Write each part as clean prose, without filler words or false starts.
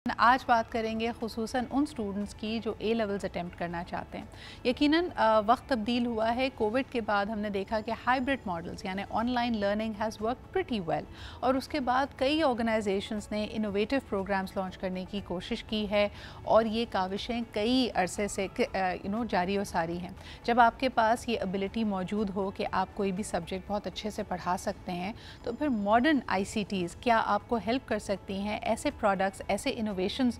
आज बात करेंगे खुसूसन उन स्टूडेंट्स की जो ए लेवल्स अटेम्प्ट करना चाहते हैं। यकीनन वक्त तब्दील हुआ है। कोविड के बाद हमने देखा कि हाइब्रिड मॉडल्स यानी online learning has work pretty well, और उसके बाद कई ऑर्गेनाइजेशंस ने इनोवेटिव प्रोग्राम्स लॉन्च करने की कोशिश की है और ये काविशें कई अरसे से जारी और सारी हैं। जब आपके पास ये एबिलिटी मौजूद हो कि आप कोई भी सब्जेक्ट बहुत अच्छे से पढ़ा सकते हैं, तो फिर मॉडर्न ICTs क्या आपको हेल्प कर सकती हैं ऐसे प्रोडक्ट्स, ऐसे इनोवेशंस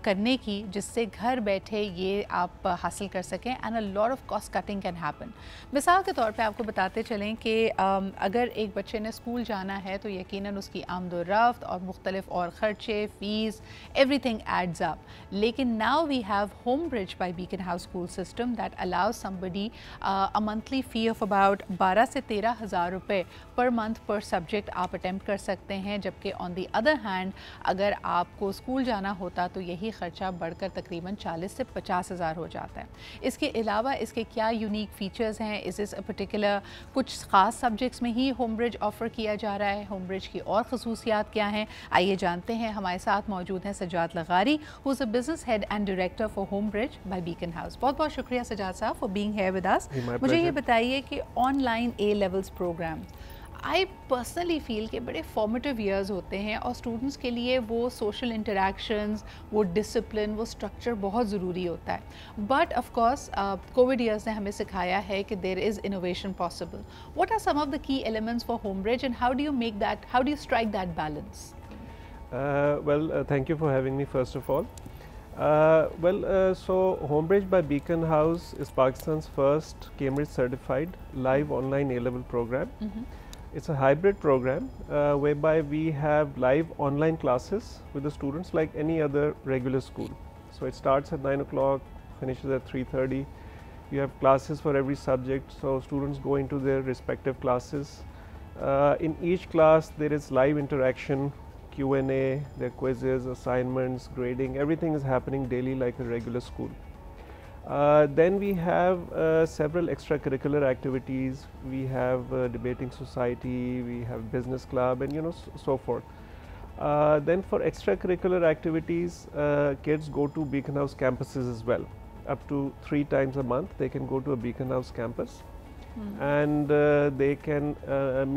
करने की जिससे घर बैठे ये आप हासिल कर सकें and a lot of cost cutting can happen. मिसाल के तौर पे आपको बताते चलें कि अगर एक बच्चे ने स्कूल जाना है तो यकीनन उसकी आमदोरफ्त और मुख्तलिफ और ख़र्चे, फ़ीस, एवरीथिंग एड्स अप। लेकिन now we have Home bridge by Beaconhouse school system that allows somebody a monthly fee of about 12 से 13 हज़ार रुपये पर मंथ पर सब्जेक्ट आप अटेम्प्ट कर सकते हैं। जबकि ऑन दी अदर हैंड अगर आपको स्कूल जाना होता तो यही ख़र्चा बढ़कर तकरीबन 40 से 50 हज़ार हो जाता है। इसके अलावा इसके क्या यूनिक फ़ीचर्स हैं, इस पर्टिकुलर कुछ ख़ास सब्जेक्ट्स में ही होम ब्रिज ऑफ़र किया जा रहा है, होम ब्रिज की और ख़ुसूसियात क्या हैं, आइए जानते हैं। हमारे साथ मौजूद हैं Sajjad Lagari, who is a business head and director for home bridge by Beaconhouse. बहुत बहुत शुक्रिया Sajjad sahab for being here with us. मुझे ये बताइए कि online A levels programme I personally feel कि बड़े फॉर्मेटिव ईयर्स होते हैं और स्टूडेंट्स के लिए वो सोशल इंटरेक्शंस, वो डिसिप्लिन, वो स्ट्रक्चर बहुत ज़रूरी होता है। But of course Covid years ने हमें सिखाया है कि there is innovation possible. What are some of the key elements for home Bridge and how do you make that, how do you strike that balance? Thank you for having me first of all. So Homebridge by Beacon House is Pakistan's first Cambridge certified live online A-level program. It's a hybrid program whereby we have live online classes with the students like any other regular school. So it starts at 9 o'clock, finishes at 3:30. You have classes for every subject, so students go into their respective classes. In each class there is live interaction, Q&A, there are quizzes, assignments, grading, everything is happening daily like a regular school. Then we have several extracurricular activities. We have debating society, we have business club, and so forth. Then for extracurricular activities, kids go to Beacon House campuses as well. Up to 3 times a month they can go to a Beacon House campus, and they can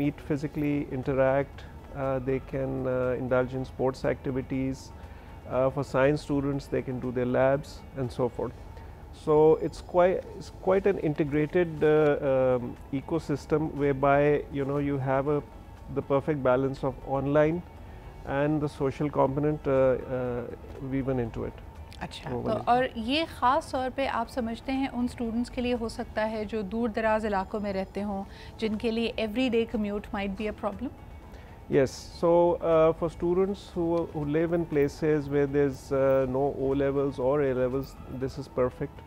meet physically, interact, they can indulge in sports activities. For science students they can do their labs and so forth. So it's quite an integrated ecosystem whereby you have the perfect balance of online and the social component woven into it. अच्छा, तो और ये ख़ास तौर पे आप समझते हैं उन स्टूडेंट्स के लिए हो सकता है जो दूर दराज इलाकों में रहते हों, जिनके लिए everyday commute might be a problem? Yes, so for students who live in places where there's no O levels or A levels, this is perfect.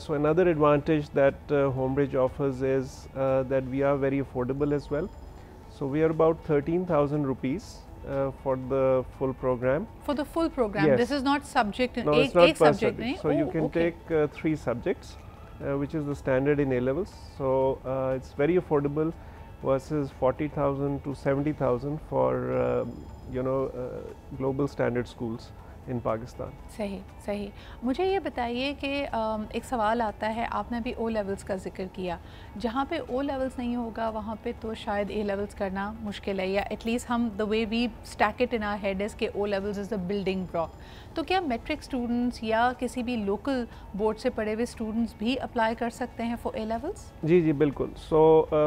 So another advantage that Homebridge offers is that we are very affordable as well. So we are about 13,000 rupees for the full program. For the full program, yes. This is not subject. No, it's not per subject. So you can take 3 subjects, which is the standard in A levels. So it's very affordable versus 40,000 to 70,000 for global standard schools in Pakistan. सही सही। मुझे ये बताइए कि एक सवाल आता है, आपने भी ओ लेवल्स का जिक्र किया, जहाँ पे ओ लेवल्स नहीं होगा वहाँ पे तो शायद ए लेवल्स करना मुश्किल है, या एटलीस्ट हम the way we stack it in our head is कि O levels is the building block. तो क्या मैट्रिक स्टूडेंट्स या किसी भी लोकल बोर्ड से पढ़े हुए स्टूडेंट्स भी अप्लाई कर सकते हैं फॉर ए लेवल्स? जी जी बिल्कुल। सो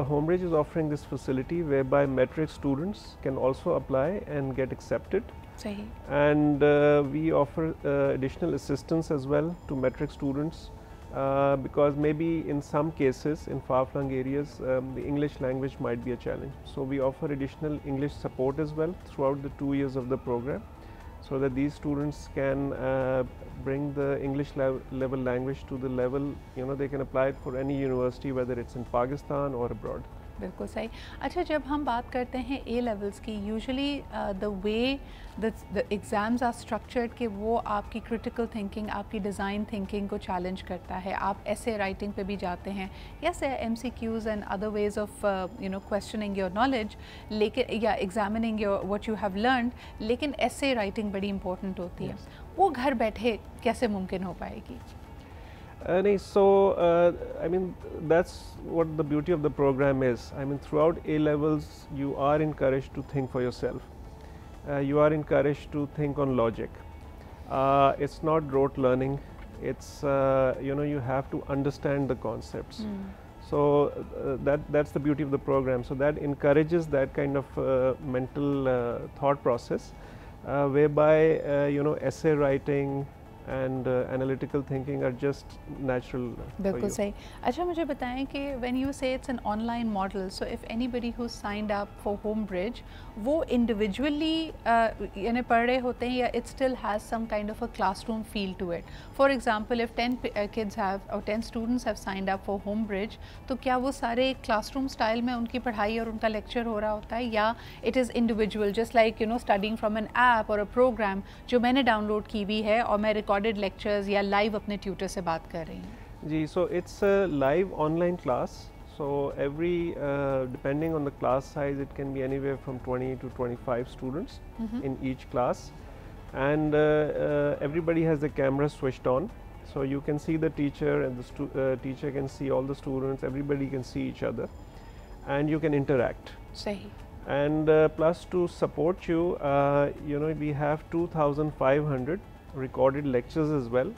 Homebridge is offering this facility whereby metric students can also apply and get accepted. सही। And we offer additional assistance as well to metric students because maybe in some cases in far-flung areas the English language might be a challenge. So we offer additional English support as well throughout the 2 years of the program, so that these students can bring the English level language to the level they can apply it for any university, whether it's in Pakistan or abroad. बिल्कुल सही। अच्छा, जब हम बात करते हैं A levels की, usually the way the exams are structured कि वो आपकी क्रिटिकल थिंकिंग, आपकी डिज़ाइन थिंकिंग को चैलेंज करता है। आप ऐसे राइटिंग पे भी जाते हैं, yes, MCQs and other ways of questioning your knowledge, लेकिन या examining your what you have learned, लेकिन ऐसे राइटिंग बड़ी इंपॉर्टेंट होती है। वो घर बैठे कैसे मुमकिन हो पाएगी? No, so I mean that's what the beauty of the program is. I mean throughout A levels you are encouraged to think for yourself. You are encouraged to think on logic. It's not rote learning. It's you have to understand the concepts. So that's the beauty of the program. So that encourages that kind of mental thought process, whereby essay writing and analytical thinking are just natural for बिल्कुल you. सही। अच्छा, मुझे बताएं कि when you say it's an online model, so if anybody who's signed up for Homebridge, वो individually यानी पढ़ रहे होते हैं, या it still has some kind of a classroom feel to it? For example, if 10 kids have or 10 students have signed up for Homebridge, तो क्या वो सारे classroom style में उनकी पढ़ाई और उनका lecture हो रहा होता है, या it is individual, just like studying from an app or a program जो मैंने download की हुई है और मैं recorded lectures या live अपने tutor से बात कर रही हूँ? Gee, so it's a live online class. So every depending on the class size, it can be anywhere from 20 to 25 students in each class, and everybody has the camera switched on, so you can see the teacher, and the teacher can see all the students. Everybody can see each other, and you can interact. सही। And plus to support you, we have 2,500 recorded lectures as well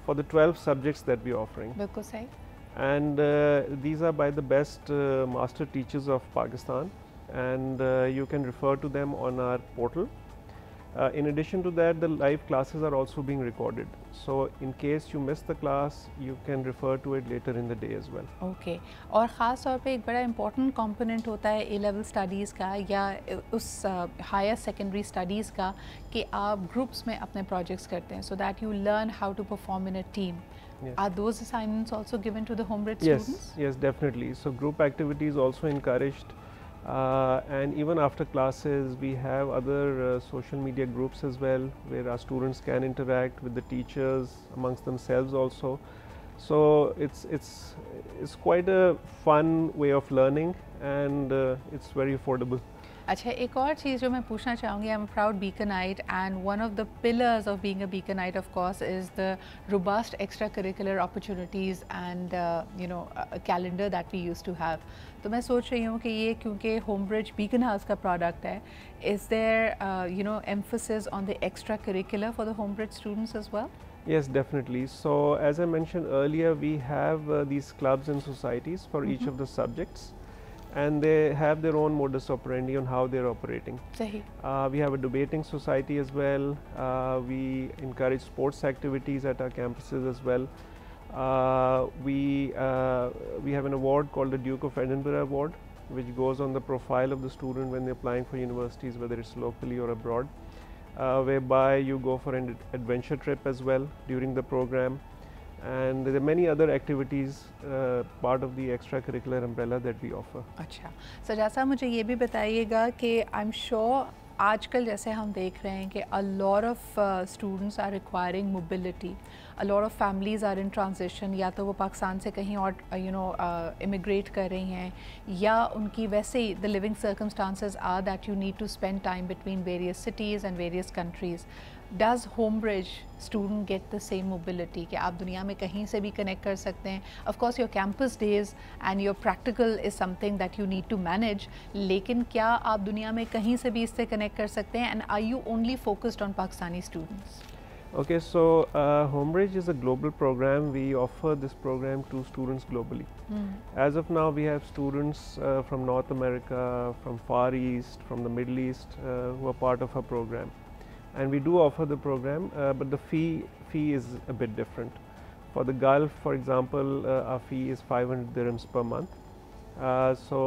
for the 12 subjects that we are offering. बिल्कुल सही। And these are by the best master teachers of Pakistan, and you can refer to them on our portal. In addition to that, the live classes are also being recorded, so in case you miss the class, you can refer to it later in the day as well. Okay. और ख़ास तौर पे एक बड़ा important component होता है ए level studies का या उस हायर सेकेंडरी स्टडीज़ का कि आप ग्रुप्स में अपने प्रोजेक्ट्स करते हैं, so that you learn how to perform in a team. Yes. Are those assignments also given to the Homebridge Yes, students? yes, definitely. So group activities also encouraged, and even after classes, we have other social media groups as well, where our students can interact with the teachers amongst themselves also. So it's quite a fun way of learning, and it's very affordable. अच्छा, एक और चीज़ जो मैं पूछना चाहूँगी, I am proud Beaconite, and one of the pillars of being a Beaconite of course is the robust extracurricular opportunities and calendar that we used to have. तो मैं सोच रही हूँ कि ये क्योंकि होमब्रिज बीकन हाउस का product है, is there emphasis on the extra curricular for the Homebridge students as well? Yes, definitely. So as I mentioned earlier, we have these clubs and societies for each of the subjects, and they have their own modus operandi on how they're operating. सही। We have a debating society as well. We encourage sports activities at our campuses as well. We have an award called the Duke of Edinburgh Award, which goes on the profile of the student when they're applying for universities, whether it's locally or abroad, whereby you go for an adventure trip as well during the program. And there are many other activities part of the extracurricular umbrella that we offer. अच्छा, सजाद साहब, मुझे ये भी बताइएगा कि I am sure आजकल जैसे हम देख रहे हैं कि a lot of students are requiring mobility, a lot of families are in transition, या तो वो पाकिस्तान से कहीं और इमिग्रेट कर रही हैं, या उनकी वैसे ही the living circumstances are that you need to spend time between various cities and various countries. Does Homebridge student get the same mobility कि आप दुनिया में कहीं से भी कनेक्ट कर सकते हैं? Of course your campus days and your practical is something that you need to manage, लेकिन क्या आप दुनिया में कहीं से भी इससे कनेक्ट कर सकते हैं? And are you only focused on Pakistani students? Okay, so Homebridge is a global program. We offer this program to students globally. As of now, we have students from North America, from Far East, from the Middle East who are part of our program. And we do offer the program, but the fee is a bit different. For the Gulf, for example, our fee is 500 dirhams per month. So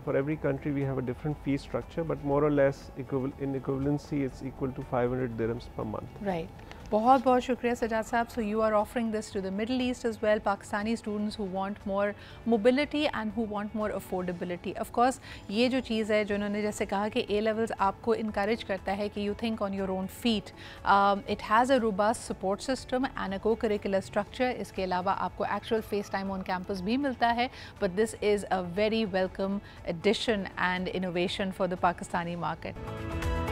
for every country we have a different fee structure, but more or less in equivalency it's equal to 500 dirhams per month. Right. बहुत बहुत शुक्रिया सजाद साहब. So you are offering this to the Middle East as well, Pakistani students who want more mobility and who want more affordability. Of course ये जो चीज़ है जो उन्होंने जैसे कहा कि A levels आपको encourage करता है कि you think on your own feet. It has a robust support system and a co-curricular structure. इसके अलावा आपको actual face time on campus भी मिलता है. But this is a very welcome addition and innovation for the Pakistani market.